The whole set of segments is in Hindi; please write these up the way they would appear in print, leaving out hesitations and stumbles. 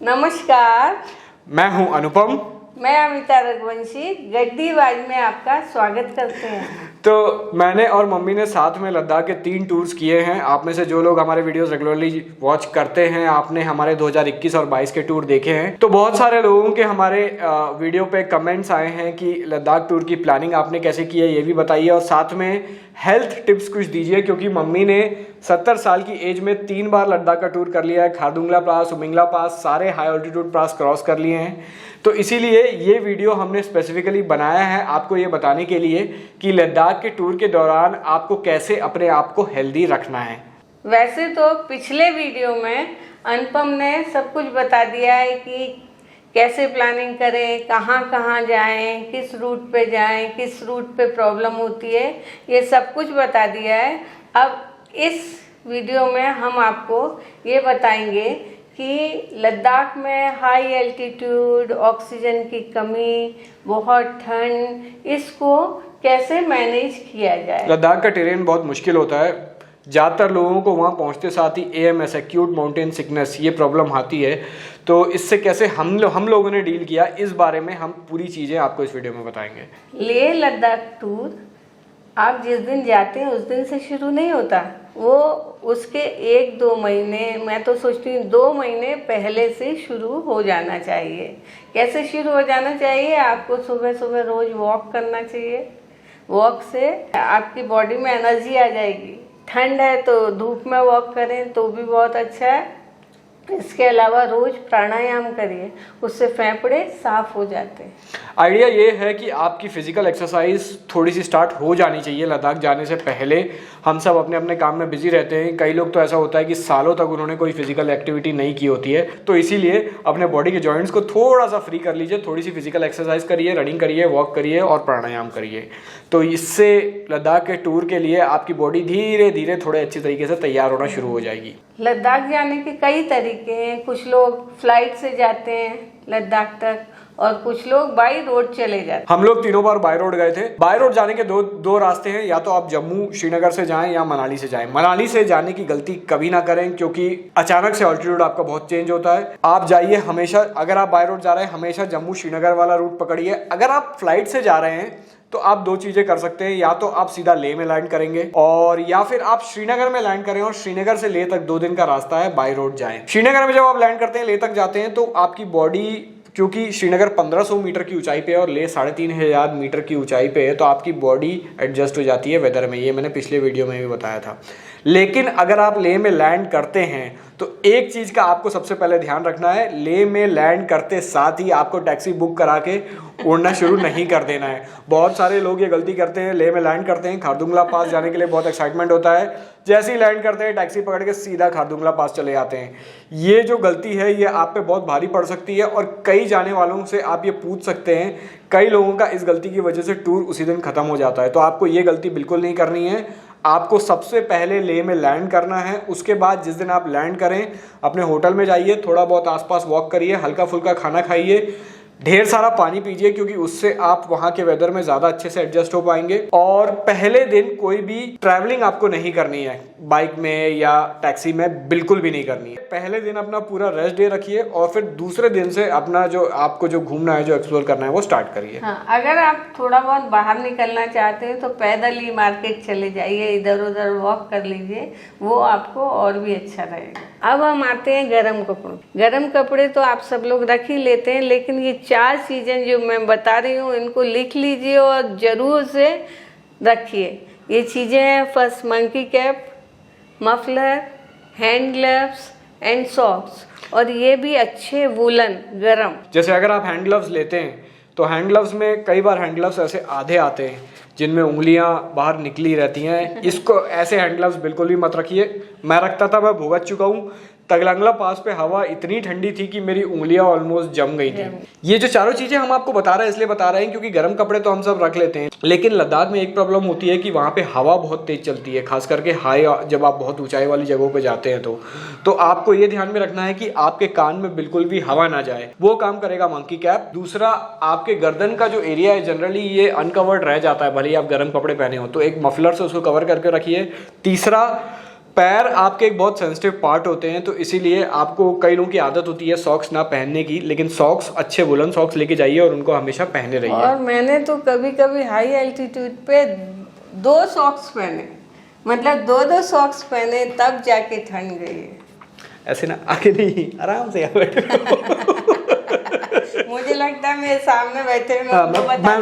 नमस्कार, मैं हूं अनुपम। मैं अमिता रघुवंशी गड्डीबाज में आपका स्वागत करते हैं। तो मैंने और मम्मी ने साथ में लद्दाख के 3 टूर्स किए हैं। आप में से जो लोग हमारे वीडियोस रेगुलरली वॉच करते हैं, आपने हमारे 2021 और 22 के टूर देखे हैं। तो बहुत सारे लोगों के हमारे वीडियो पे कमेंट्स आए हैं कि लद्दाख टूर की प्लानिंग आपने कैसे की है, ये भी बताइए और साथ में हेल्थ टिप्स कुछ दीजिए, क्योंकि मम्मी ने 70 साल की एज में 3 बार लद्दाख का टूर कर लिया है। खारदुंगला पास, उमिंगला पास, सारे हाई ऑल्टीट्यूड पास क्रॉस कर लिए हैं। तो इसीलिए ये वीडियो हमने स्पेसिफिकली बनाया है आपको ये बताने के लिए कि लद्दाख के टूर के दौरान आपको कैसे अपने आप को हेल्दी रखना है। वैसे तो पिछले वीडियो में अनुपम ने सब कुछ बता दिया है कि कैसे प्लानिंग करें, कहाँ कहाँ जाएं, किस रूट पे जाएं, किस रूट पे प्रॉब्लम होती है, ये सब कुछ बता दिया है। अब इस वीडियो में हम आपको ये बताएंगे कि लद्दाख में हाई एल्टीट्यूड, ऑक्सीजन की कमी, बहुत ठंड, इसको कैसे मैनेज किया जाए। लद्दाख का टेरेन बहुत मुश्किल होता है। ज़्यादातर लोगों को वहाँ पहुँचते साथ ही AMS, एक्यूट माउंटेन सिकनेस, ये प्रॉब्लम आती है। तो इससे कैसे हम लोगों ने डील किया, इस बारे में हम पूरी चीज़ें आपको इस वीडियो में बताएंगे। लेह लद्दाख टूर आप जिस दिन जाते हैं उस दिन से शुरू नहीं होता, वो उसके 1-2 महीने, मैं तो सोचती हूँ 2 महीने पहले से शुरू हो जाना चाहिए। कैसे शुरू हो जाना चाहिए? आपको सुबह सुबह रोज़ वॉक करना चाहिए। वॉक से आपकी बॉडी में एनर्जी आ जाएगी। ठंड है तो धूप में वॉक करें तो भी बहुत अच्छा है। इसके अलावा रोज प्राणायाम करिए, उससे फेफड़े साफ हो जाते हैं। आइडिया ये है कि आपकी फिजिकल एक्सरसाइज थोड़ी सी स्टार्ट हो जानी चाहिए लद्दाख जाने से पहले। हम सब अपने अपने काम में बिजी रहते हैं। कई लोग तो ऐसा होता है कि सालों तक उन्होंने कोई फिजिकल एक्टिविटी नहीं की होती है। तो इसीलिए अपने बॉडी के जॉइंट्स को थोड़ा सा फ्री कर लीजिए, थोड़ी सी फिजिकल एक्सरसाइज करिए, रनिंग करिए, वॉक करिए और प्राणायाम करिए। तो इससे लद्दाख के टूर के लिए आपकी बॉडी धीरे धीरे थोड़े अच्छी तरीके से तैयार होना शुरू हो जाएगी। लद्दाख जाने के कई तरीके हैं। कुछ लोग फ्लाइट से जाते हैं लद्दाख तक और कुछ लोग बाई रोड चले जाते हैं। हम लोग 3 बार बाय रोड गए थे। बाय रोड जाने के दो रास्ते हैं, या तो आप जम्मू श्रीनगर से जाएं या मनाली से जाएं। मनाली से जाने की गलती कभी ना करें, क्योंकि अचानक से ऑल्टीट्यूड आपका बहुत चेंज होता है। आप जाइए हमेशा, अगर आप बाय रोड जा रहे हैं हमेशा जम्मू श्रीनगर वाला रूट पकड़िए। अगर आप फ्लाइट से जा रहे हैं तो आप 2 चीजें कर सकते हैं, या तो आप सीधा लेह में लैंड करेंगे और या फिर आप श्रीनगर में लैंड करें और श्रीनगर से लेह तक 2 दिन का रास्ता है, बाय रोड जाएं। श्रीनगर में जब आप लैंड करते हैं, लेह तक जाते हैं, तो आपकी बॉडी, क्योंकि श्रीनगर 1500 मीटर की ऊंचाई पे है और लेह 3500 मीटर की ऊंचाई पे है, तो आपकी बॉडी एडजस्ट हो जाती है वेदर में। ये मैंने पिछले वीडियो में भी बताया था। लेकिन अगर आप लेह में लैंड करते हैं तो एक चीज़ का आपको सबसे पहले ध्यान रखना है, लेह में लैंड करते साथ ही आपको टैक्सी बुक करा के उड़ना शुरू नहीं कर देना है। बहुत सारे लोग ये गलती करते हैं, लेह में लैंड करते हैं, खारदुंगला पास जाने के लिए बहुत एक्साइटमेंट होता है, जैसे ही लैंड करते हैं टैक्सी पकड़ के सीधा खारदुंगला पास चले जाते हैं। ये जो गलती है ये आप पे बहुत भारी पड़ सकती है और कई जाने वालों से आप ये पूछ सकते हैं। कई लोगों का इस गलती की वजह से टूर उसी दिन खत्म हो जाता है। तो आपको ये गलती बिल्कुल नहीं करनी है। आपको सबसे पहले लेह में लैंड करना है। उसके बाद जिस दिन आप लैंड करें अपने होटल में जाइए, थोड़ा बहुत आसपास वॉक करिए, हल्का फुल्का खाना खाइए, ढेर सारा पानी पीजिए, क्योंकि उससे आप वहाँ के वेदर में ज़्यादा अच्छे से एडजस्ट हो पाएंगे। और पहले दिन कोई भी ट्रैवलिंग आपको नहीं करनी है, बाइक में या टैक्सी में बिल्कुल भी नहीं करनी है। पहले दिन अपना पूरा रेस्ट डे रखिए और फिर दूसरे दिन से अपना जो आपको जो घूमना है, जो एक्सप्लोर करना है वो स्टार्ट करिए। हाँ, अगर आप थोड़ा बहुत बाहर निकलना चाहते हैं तो पैदल ही मार्केट चले जाइए, इधर उधर वॉक कर लीजिए, वो आपको और भी अच्छा रहेगा। अब हम आते हैं गर्म कपड़ों। गर्म कपड़े तो आप सब लोग रख ही लेते हैं, लेकिन ये 4 चीज़ें जो मैं बता रही हूँ इनको लिख लीजिए और ज़रूर से रखिए। ये चीज़ें हैं, first monkey cap, muffler, hand gloves and socks, और ये भी अच्छे वूलन गरम। जैसे अगर आप हैंड ग्लव्स लेते हैं तो हैंड ग्लव्स में कई बार हैंड ग्लव्स ऐसे आधे आते हैं जिनमें उंगलियां बाहर निकली रहती हैं। इसको ऐसे हैंड ग्लव्स बिल्कुल भी मत रखिए। मैं रखता था, मैं भुगत चुका हूँ। तगलंगला पास पे हवा इतनी ठंडी थी कि मेरी उंगलियां ऑलमोस्ट जम गई थी। ये जो चारों चीजें हम आपको बता रहे हैं इसलिए बता रहे हैं क्योंकि गर्म कपड़े तो हम सब रख लेते हैं, लेकिन लद्दाख में एक प्रॉब्लम होती है कि वहाँ पे हवा बहुत तेज चलती है, खास करके हाई जब आप बहुत ऊंचाई वाली जगहों पे जाते हैं तो आपको ये ध्यान में रखना है कि आपके कान में बिल्कुल भी हवा ना जाए। वो काम करेगा मंकी कैप। दूसरा, आपके गर्दन का जो एरिया है जनरली ये अनकवर्ड रह जाता है भले ही आप गर्म कपड़े पहने हो, तो एक मफलर से उसको कवर करके रखिए। तीसरा, पैर आपके एक बहुत सेंसिटिव पार्ट होते हैं, तो इसीलिए आपको, कई लोगों की आदत होती है सॉक्स ना पहनने की, लेकिन सॉक्स अच्छे वुलन सॉक्स लेके जाइए और उनको हमेशा पहने रहिए। और मैंने तो कभी कभी हाई एल्टीट्यूड पे 2 सॉक्स पहने, मतलब 2 सॉक्स पहने, तब जाके ठंड गई है। ऐसे ना आके नहीं, आराम से बैठो। मुझे लगता है मेरे सामने बैठे हैं,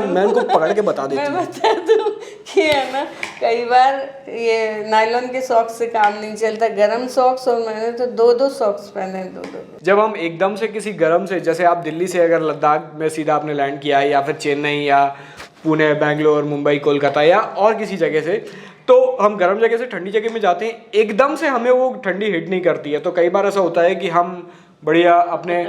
मैं उनको पकड़ के बता देती मैं हूँ। बता दूं कि है ना, कई बार ये नायलॉन के सॉक्स से काम नहीं चलता, गरम सॉक्स, और मैंने तो 2 सॉक्स पहने, 2। जब हम एकदम से किसी गर्म से, जैसे आप दिल्ली से अगर लद्दाख में सीधा आपने लैंड किया है, या फिर चेन्नई या पुणे, बेंगलोर, मुंबई, कोलकाता या और किसी जगह से, तो हम गर्म जगह से ठंडी जगह में जाते हैं, एकदम से हमें वो ठंडी हिट नहीं करती है। तो कई बार ऐसा होता है कि हम बढ़िया अपने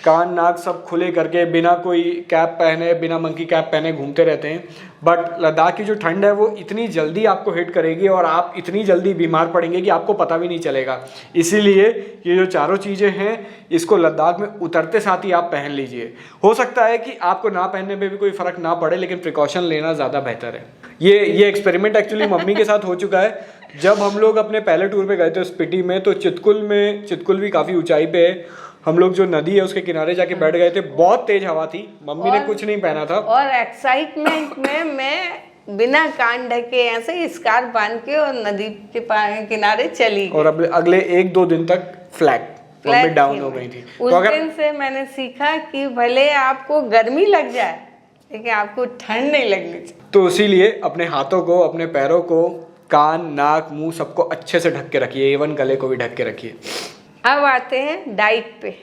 कान नाक सब खुले करके, बिना कोई कैप पहने, बिना मंकी कैप पहने घूमते रहते हैं। बट लद्दाख की जो ठंड है वो इतनी जल्दी आपको हिट करेगी और आप इतनी जल्दी बीमार पड़ेंगे कि आपको पता भी नहीं चलेगा। इसीलिए ये जो चारों चीज़ें हैं, इसको लद्दाख में उतरते साथ ही आप पहन लीजिए। हो सकता है कि आपको ना पहनने में भी कोई फ़र्क ना पड़े, लेकिन प्रिकॉशन लेना ज़्यादा बेहतर है। ये एक्सपेरिमेंट एक्चुअली मम्मी के साथ हो चुका है। जब हम लोग अपने पहले टूर पे गए थे स्पीति में, तो चितकुल भी काफ़ी ऊंचाई पे है, हम लोग जो नदी है उसके किनारे जाके बैठ गए थे, बहुत तेज हवा थी, मम्मी ने कुछ नहीं पहना था, और एक्साइटमेंट में मैं बिना कान ढके ऐसे स्कार्फ बांध के और नदी के किनारे चली गई। और अब अगले 1-2 दिन तक फ्लैट डाउन हो गई थी। उस दिन से मैंने सीखा कि भले आपको गर्मी लग जाए, लेकिन आपको ठंड नहीं लगनी चाहिए। तो इसीलिए अपने हाथों को, अपने पैरों को, कान नाक मुंह सबको अच्छे से ढक के रखिए, इवन गले को भी ढक के रखिए। अब आते हैं डाइट पे।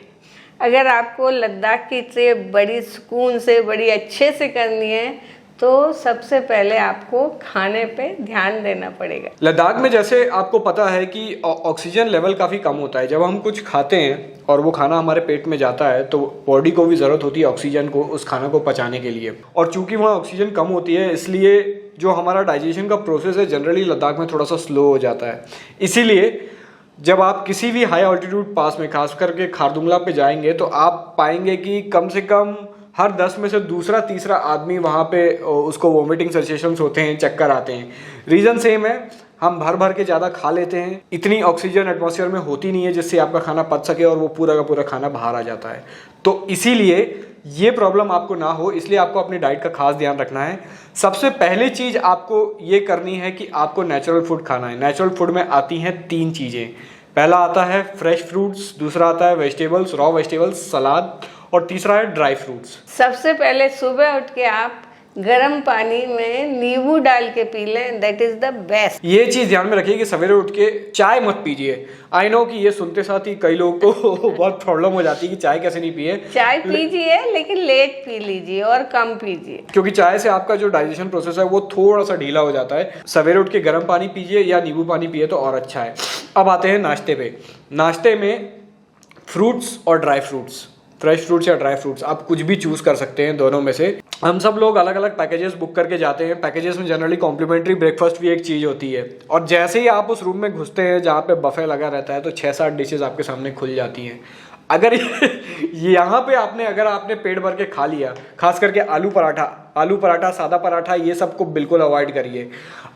अगर आपको लद्दाख की ट्रिप बड़ी सुकून से, बड़ी अच्छे से करनी है, तो सबसे पहले आपको खाने पे ध्यान देना पड़ेगा। लद्दाख में जैसे आपको पता है कि ऑक्सीजन लेवल काफ़ी कम होता है। जब हम कुछ खाते हैं और वो खाना हमारे पेट में जाता है, तो बॉडी को भी ज़रूरत होती है ऑक्सीजन को, उस खाना को पचाने के लिए। और चूंकि वहाँ ऑक्सीजन कम होती है, इसलिए जो हमारा डाइजेशन का प्रोसेस है जनरली लद्दाख में थोड़ा सा स्लो हो जाता है। इसीलिए जब आप किसी भी हाई ऑल्टीट्यूड पास में, खास करके खारदुंगला पे जाएंगे, तो आप पाएंगे कि कम से कम हर 10 में से दूसरा तीसरा आदमी वहाँ पे उसको वोमिटिंग सेंसेशंस होते हैं, चक्कर आते हैं। रीज़न सेम है, हम भर भर के ज़्यादा खा लेते हैं, इतनी ऑक्सीजन एटमॉस्फेयर में होती नहीं है जिससे आपका खाना पच सके, और वो पूरा का पूरा खाना बाहर आ जाता है। तो इसीलिए ये प्रॉब्लम आपको ना हो, इसलिए आपको अपनी डाइट का खास ध्यान रखना है। सबसे पहली चीज़ आपको ये करनी है कि आपको नेचुरल फूड खाना है। नेचुरल फूड में आती हैं 3 चीज़ें। पहला आता है फ्रेश फ्रूट्स, दूसरा आता है वेजिटेबल्स, रॉ वेजिटेबल्स, सलाद, और तीसरा है ड्राई फ्रूट्स। सबसे पहले सुबह उठ के आप गर्म पानी में नींबू डाल के पी लें, दैट इज द बेस्ट। ये चीज ध्यान में रखिए कि सवेरे उठ के चाय मत पीजिए। आई नो कि ये सुनते साथ ही कई लोगों को बहुत प्रॉब्लम हो जाती है कि चाय कैसे नहीं पिए। चाय पीजिए, लेकिन लेट पी लीजिए और कम पीजिए, क्योंकि चाय से आपका जो डाइजेशन प्रोसेस है वो थोड़ा सा ढीला हो जाता है। सवेरे उठ के गर्म पानी पीजिए या नींबू पानी पिए तो और अच्छा है। अब आते हैं नाश्ते पे। नाश्ते में फ्रूट्स और ड्राई फ्रूट्स, फ्रेश फ्रूट्स या ड्राई फ्रूट्स, आप कुछ भी चूज कर सकते हैं दोनों में से। हम सब लोग अलग अलग पैकेजेस बुक करके जाते हैं। पैकेजेस में जनरली कॉम्प्लीमेंट्री ब्रेकफास्ट भी एक चीज़ होती है, और जैसे ही आप उस रूम में घुसते हैं जहाँ पे बफे लगा रहता है, तो 6-7 डिशेज आपके सामने खुल जाती हैं। अगर यहाँ पे अगर आपने पेट भर के खा लिया, खास करके आलू पराठा, सादा पराठा, ये सबको बिल्कुल अवॉइड करिए।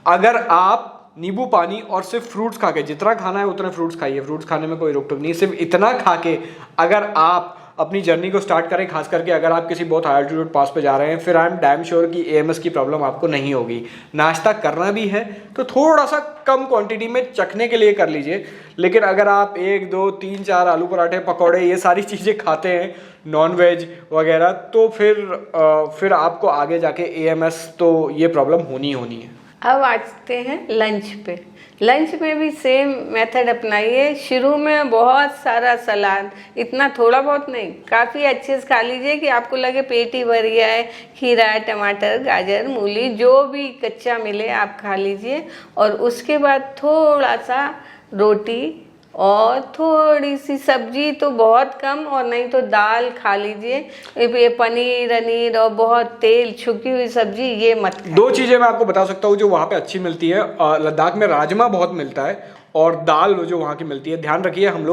अगर आप नींबू पानी और सिर्फ फ्रूट्स खा के, जितना खाना है उतने फ्रूट्स खाइए, फ्रूट्स खाने में कोई रोक टोक नहीं, सिर्फ इतना खा के अगर आप अपनी जर्नी को स्टार्ट करें, खास करके अगर आप किसी बहुत हाई एल्टीट्यूड पास पे जा रहे हैं, फिर आई एम डैम श्योर कि AMS की प्रॉब्लम आपको नहीं होगी। नाश्ता करना भी है तो थोड़ा सा कम क्वांटिटी में चखने के लिए कर लीजिए, लेकिन अगर आप 1, 2, 3, 4 आलू पराठे, पकौड़े, ये सारी चीज़ें खाते हैं, नॉन वेज वगैरह, तो फिर आपको आगे जाके AMS तो ये प्रॉब्लम होनी है। अब आते हैं लंच पे। लंच में भी सेम मेथड अपनाइए। शुरू में बहुत सारा सलाद, इतना थोड़ा बहुत नहीं, काफ़ी अच्छे से खा लीजिए कि आपको लगे पेट ही भर गया है। खीरा, टमाटर, गाजर, मूली, जो भी कच्चा मिले आप खा लीजिए, और उसके बाद थोड़ा सा रोटी और थोड़ी सी सब्जी, तो बहुत कम, और नहीं तो दाल खा लीजिए। ये पनीर और बहुत तेल छुकी हुई सब्जी ये मत खाइए। 2 चीज़ें मैं आपको बता सकता हूँ जो वहाँ पे अच्छी मिलती है। लद्दाख में राजमा बहुत मिलता है, और दाल जो वहाँ की मिलती है। ध्यान रखिए, हम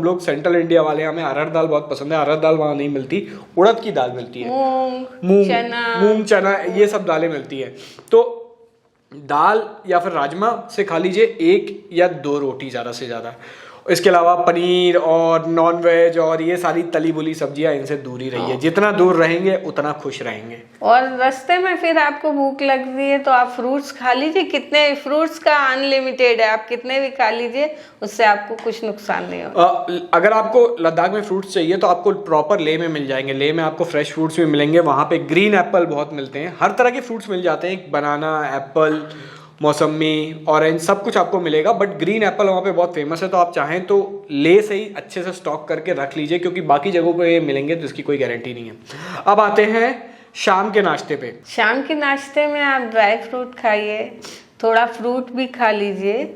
लोग सेंट्रल इंडिया वाले, हमें अरहर दाल बहुत पसंद है। अरहर दाल वहाँ नहीं मिलती, उड़द की दाल मिलती है, मूंग, चना, ये सब दालें मिलती है। तो दाल या फिर राजमा से खा लीजिए 1 या 2 रोटी ज़्यादा से ज़्यादा। इसके अलावा पनीर और नॉन वेज और ये सारी तली बुली सब्जियां, इनसे दूर ही रहिए। जितना दूर रहेंगे उतना खुश रहेंगे। और रास्ते में फिर आपको भूख लग रही है तो आप फ्रूट्स खा लीजिए। कितने फ्रूट्स का अनलिमिटेड है, आप कितने भी खा लीजिए, उससे आपको कुछ नुकसान नहीं होगा। अगर आपको लद्दाख में फ्रूट्स चाहिए तो आपको प्रॉपर लेह में मिल जाएंगे। लेह में आपको फ्रेश फ्रूट्स भी मिलेंगे। वहाँ पे ग्रीन एप्पल बहुत मिलते हैं, हर तरह के फ्रूट्स मिल जाते हैं। बनाना, एप्पल, मौसमी, ऑरेंज, सब कुछ आपको मिलेगा। बट ग्रीन एप्पल वहाँ पे बहुत फेमस है, तो आप चाहें तो ले से ही अच्छे से स्टॉक करके रख लीजिए, क्योंकि बाकी जगहों पे ये मिलेंगे तो इसकी कोई गारंटी नहीं है। अब आते हैं शाम के नाश्ते पे। शाम के नाश्ते में आप ड्राई फ्रूट खाइए, थोड़ा फ्रूट भी खा लीजिए,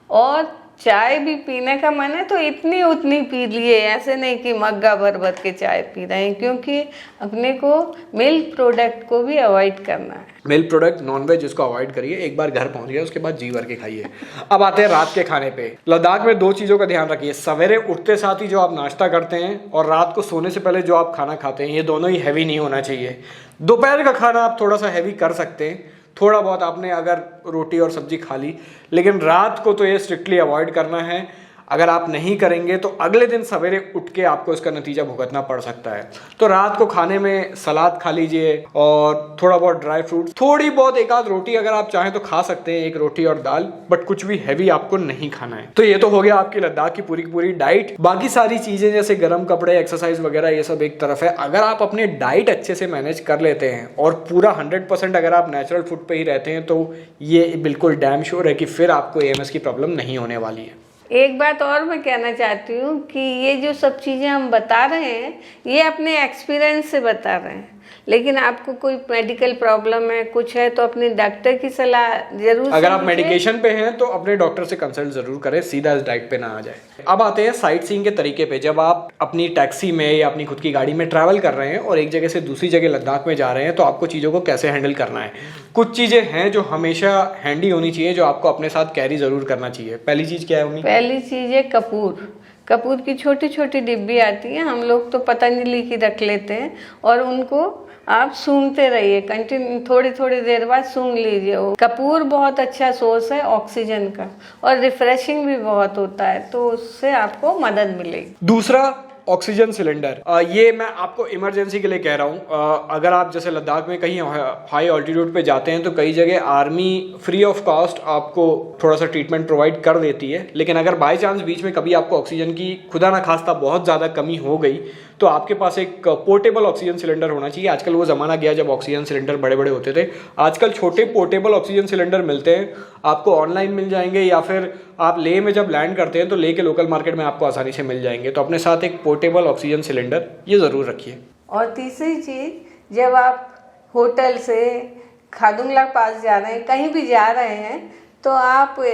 और चाय भी पीने का मन है तो इतनी उतनी पी लिए, ऐसे नहीं कि मग्गा भर भर के चाय पी रहे हैं, क्योंकि अपने को मिल्क प्रोडक्ट को भी अवॉइड करना है। मिल्क प्रोडक्ट, नॉनवेज, इसको अवॉइड करिए। एक बार घर पहुंच गए उसके बाद जी भर के खाइए। अब आते हैं रात के खाने पे। लद्दाख में 2 चीज़ों का ध्यान रखिए। सवेरे उठते साथ ही जो आप नाश्ता करते हैं और रात को सोने से पहले जो आप खाना खाते हैं, ये दोनों ही हैवी नहीं होना चाहिए। दोपहर का खाना आप थोड़ा सा हैवी कर सकते हैं, थोड़ा बहुत आपने अगर रोटी और सब्जी खा ली, लेकिन रात को तो ये स्ट्रिक्टली अवॉइड करना है। अगर आप नहीं करेंगे तो अगले दिन सवेरे उठ के आपको इसका नतीजा भुगतना पड़ सकता है। तो रात को खाने में सलाद खा लीजिए और थोड़ा बहुत ड्राई फ्रूट, थोड़ी बहुत एक आध रोटी अगर आप चाहें तो खा सकते हैं, 1 रोटी और दाल, बट कुछ भी हैवी आपको नहीं खाना है। तो ये तो हो गया आपकी लद्दाख की पूरी की पूरी डाइट। बाकी सारी चीजें जैसे गर्म कपड़े, एक्सरसाइज वगैरह, ये सब एक तरफ है। अगर आप अपने डाइट अच्छे से मैनेज कर लेते हैं और पूरा 100% अगर आप नेचुरल फूड पे ही रहते हैं, तो ये बिल्कुल डैम श्योर है कि फिर आपको AMS की प्रॉब्लम नहीं होने वाली है। एक बात और मैं कहना चाहती हूँ कि ये जो सब चीज़ें हम बता रहे हैं, ये अपने एक्सपीरियंस से बता रहे हैं, लेकिन आपको कोई मेडिकल प्रॉब्लम है, कुछ है, तो अपने डॉक्टर की सलाह जरूर। अगर आप मेडिकेशन पे हैं तो अपने डॉक्टर से कंसल्ट जरूर करें, सीधा इस डाइट पे ना आ जाए। अब आते हैं साइट सीइंग के तरीके पे। जब आप अपनी टैक्सी में या अपनी खुद की गाड़ी में ट्रैवल कर रहे हैं और एक जगह से दूसरी जगह लद्दाख में जा रहे हैं, तो आपको चीज़ों को कैसे हैंडल करना है। कुछ चीज़ें हैं जो हमेशा हैंडी होनी चाहिए, जो आपको अपने साथ कैरी जरूर करना चाहिए। पहली चीज़ क्या है उम्मीद? पहली चीज़ है कपूर की छोटी छोटी डिब्बी आती है, हम लोग तो पतंजलि की रख लेते हैं, और उनको आप सूंघते रहिए, कंटिन्यू थोड़ी थोड़ी देर बाद सूंघ लीजिए। वो कपूर बहुत अच्छा सोर्स है ऑक्सीजन का, और रिफ्रेशिंग भी बहुत होता है, तो उससे आपको मदद मिलेगी। दूसरा, ऑक्सीजन सिलेंडर। ये मैं आपको इमरजेंसी के लिए कह रहा हूँ। अगर आप जैसे लद्दाख में कहीं हाई ऑल्टीट्यूड पे जाते हैं तो कई जगह आर्मी फ्री ऑफ कॉस्ट आपको थोड़ा सा ट्रीटमेंट प्रोवाइड कर देती है, लेकिन अगर बाय चांस बीच में कभी आपको ऑक्सीजन की खुदा ना खास्ता बहुत ज़्यादा कमी हो गई, तो आपके पास एक पोर्टेबल ऑक्सीजन सिलेंडर होना चाहिए। आजकल वो ज़माना गया जब ऑक्सीजन सिलेंडर बड़े बड़े होते थे। आजकल छोटे पोर्टेबल ऑक्सीजन सिलेंडर मिलते हैं, आपको ऑनलाइन मिल जाएंगे, या फिर आप लेह में जब लैंड करते हैं तो लेह के लोकल मार्केट में आपको आसानी से मिल जाएंगे। तो अपने साथ एक पोर्टेबल ऑक्सीजन सिलेंडर ये ज़रूर रखिए। और तीसरी चीज़, जब आप होटल से खादुंगला पास जा रहे हैं, कहीं भी जा रहे हैं, तो आप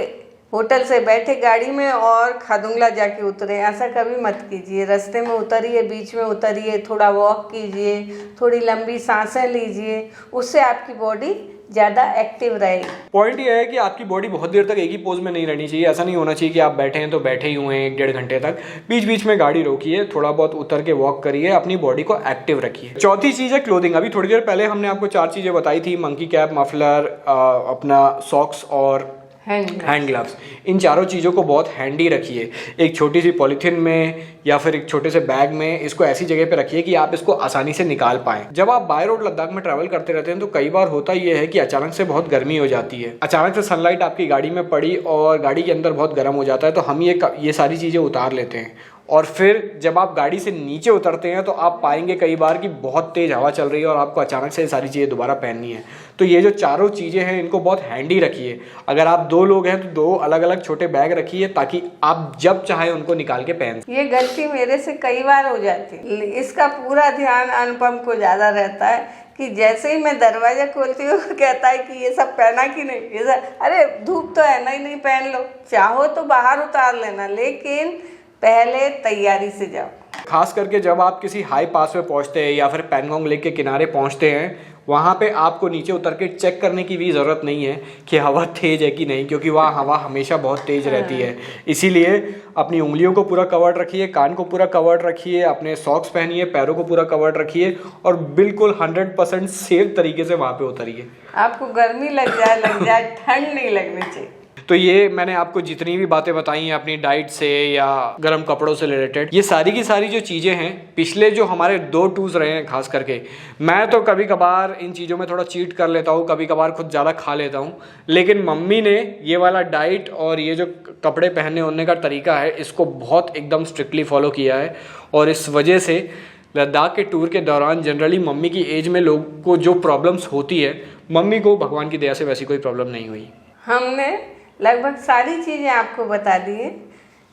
होटल से बैठे गाड़ी में और खादुंगला जाके उतरे, ऐसा कभी मत कीजिए। रास्ते में उतरिए, बीच में उतरिए, थोड़ा वॉक कीजिए, थोड़ी लंबी सांसें लीजिए, उससे आपकी बॉडी ज़्यादा एक्टिव रहेगी। पॉइंट ये है कि आपकी बॉडी बहुत देर तक एक ही पोज में नहीं रहनी चाहिए। ऐसा नहीं होना चाहिए कि आप बैठे हैं तो बैठे ही हुए हैं 1-1.5 घंटे तक। बीच बीच में गाड़ी रोकिए, थोड़ा बहुत उतर के वॉक करिए, अपनी बॉडी को एक्टिव रखिए। चौथी चीज़ है क्लोथिंग। अभी थोड़ी देर पहले हमने आपको 4 चीज़ें बताई थी, मंकी कैप, मफलर, अपना सॉक्स और हैंड ग्लव्स। इन चारों चीज़ों को बहुत हैंडी रखिए। एक छोटी सी पॉलीथीन में या फिर एक छोटे से बैग में इसको ऐसी जगह पे रखिए कि आप इसको आसानी से निकाल पाएं। जब आप बाय रोड लद्दाख में ट्रैवल करते रहते हैं तो कई बार होता ये है कि अचानक से बहुत गर्मी हो जाती है, अचानक से सनलाइट आपकी गाड़ी में पड़ी और गाड़ी के अंदर बहुत गर्म हो जाता है, तो हम ये सारी चीज़ें उतार लेते हैं। और फिर जब आप गाड़ी से नीचे उतरते हैं तो आप पाएंगे कई बार कि बहुत तेज़ हवा चल रही है और आपको अचानक से ये सारी चीज़ें दोबारा पहननी है। तो ये जो चारों चीज़ें हैं इनको बहुत हैंडी रखिए। अगर आप 2 लोग हैं तो 2 अलग अलग छोटे बैग रखिए ताकि आप जब चाहे उनको निकाल के पहन। ये गलती मेरे से कई बार हो जाती है। इसका पूरा ध्यान अनुपम को ज़्यादा रहता है कि जैसे ही मैं दरवाजा खोलती हूँ कहता है कि ये सब पहना कि नहीं, ये सब, अरे धूप तो है नहीं पहन लो, चाहो तो बाहर उतार लेना, लेकिन पहले तैयारी से जाओ। खास करके जब आप किसी हाई पास पे पहुंचते हैं या फिर पैंगोंग लेक के किनारे पहुंचते हैं, वहाँ पे आपको नीचे उतर के चेक करने की भी ज़रूरत नहीं है कि हवा तेज़ है कि नहीं, क्योंकि वहाँ हवा हमेशा बहुत तेज़ रहती है। इसीलिए अपनी उंगलियों को पूरा कवर्ड रखिए, कान को पूरा कवर्ड रखिए, अपने सॉक्स पहनिए, पैरों को पूरा कवर्ड रखिए और बिल्कुल 100% सेफ तरीके से वहाँ पे उतरिए। आपको गर्मी लग जाए ठंड नहीं लगनी चाहिए। तो ये मैंने आपको जितनी भी बातें बताई हैं अपनी डाइट से या गर्म कपड़ों से रिलेटेड, ये सारी की सारी जो चीज़ें हैं, पिछले जो हमारे 2 टूर्स रहे हैं खास करके, मैं तो कभी कभार इन चीज़ों में थोड़ा चीट कर लेता हूँ, कभी कभार खुद ज़्यादा खा लेता हूँ, लेकिन मम्मी ने ये वाला डाइट और ये जो कपड़े पहनने ओढ़ने का तरीका है इसको बहुत एकदम स्ट्रिक्टली फॉलो किया है। और इस वजह से लद्दाख के टूर के दौरान जनरली मम्मी की एज में लोगों को जो प्रॉब्लम्स होती है, मम्मी को भगवान की दया से वैसी कोई प्रॉब्लम नहीं हुई। हमने लगभग सारी चीज़ें आपको बता दी हैं,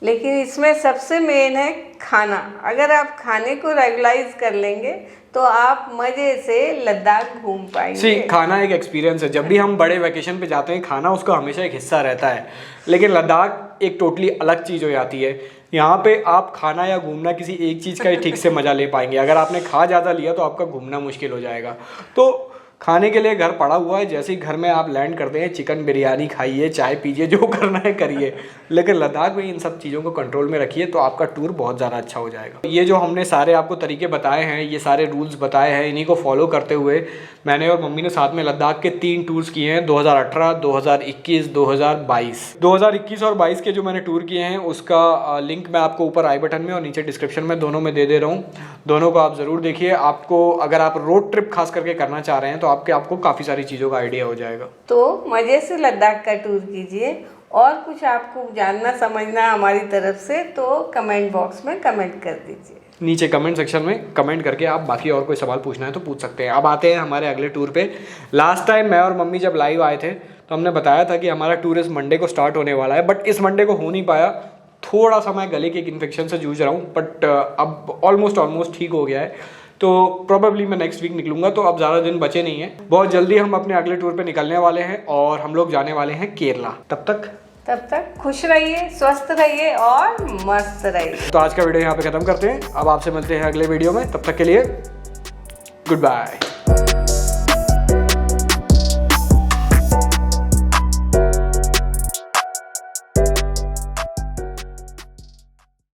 लेकिन इसमें सबसे मेन है खाना। अगर आप खाने को रेगुलाइज कर लेंगे तो आप मज़े से लद्दाख घूम पाएंगे। खाना एक एक्सपीरियंस है। जब भी हम बड़े वैकेशन पे जाते हैं, खाना उसका हमेशा एक हिस्सा रहता है, लेकिन लद्दाख एक टोटली अलग चीज़ हो जाती है। यहाँ पे आप खाना या घूमना किसी एक चीज़ का ही ठीक से मज़ा ले पाएंगे। अगर आपने खा ज़्यादा लिया तो आपका घूमना मुश्किल हो जाएगा। तो खाने के लिए घर पड़ा हुआ है, जैसे ही घर में आप लैंड करते हैं चिकन बिरयानी खाइए, चाय पीजिए, जो करना है करिए, लेकिन लद्दाख में इन सब चीज़ों को कंट्रोल में रखिए तो आपका टूर बहुत ज़्यादा अच्छा हो जाएगा। ये जो हमने सारे आपको तरीके बताए हैं, ये सारे रूल्स बताए हैं, इन्हीं को फॉलो करते हुए मैंने और मम्मी ने साथ में लद्दाख के 3 टूर्स किए हैं, 2018, 2021, 2022। 2021 और 22 के जो मैंने टूर किए हैं उसका लिंक मैं आपको ऊपर आई बटन में और नीचे डिस्क्रिप्शन में दोनों में दे रहा हूँ। दोनों को आप ज़रूर देखिए। आपको अगर आप रोड ट्रिप खास करके करना चाह रहे हैं तो आपको काफ़ी सारी चीज़ों का आइडिया हो जाएगा। तो मज़े से लद्दाख का टूर कीजिए। और कुछ आपको जानना समझना हमारी तरफ से तो कमेंट बॉक्स में कमेंट कर दीजिए। नीचे कमेंट सेक्शन में कमेंट करके आप बाकी और कोई सवाल पूछना है तो पूछ सकते हैं। अब आते हैं हमारे अगले टूर पे। लास्ट टाइम मैं और मम्मी जब लाइव आए थे तो हमने बताया था कि हमारा टूर इस मंडे को स्टार्ट होने वाला है, बट इस मंडे को हो नहीं पाया। थोड़ा सा मैं गले के एक इन्फेक्शन से जूझ रहा हूँ, बट अब ऑलमोस्ट ठीक हो गया है। तो प्रोबेबली मैं नेक्स्ट वीक निकलूंगा, तो अब ज़्यादा दिन बचे नहीं हैं। बहुत जल्दी हम अपने अगले टूर पे निकलने वाले हैं और हम लोग जाने वाले हैं केरला। तब तक खुश रहिए, स्वस्थ रहिए और मस्त रहिए। तो आज का वीडियो यहाँ पे खत्म करते हैं। अब आपसे मिलते हैं अगले वीडियो में। तब तक के लिए गुड बाय।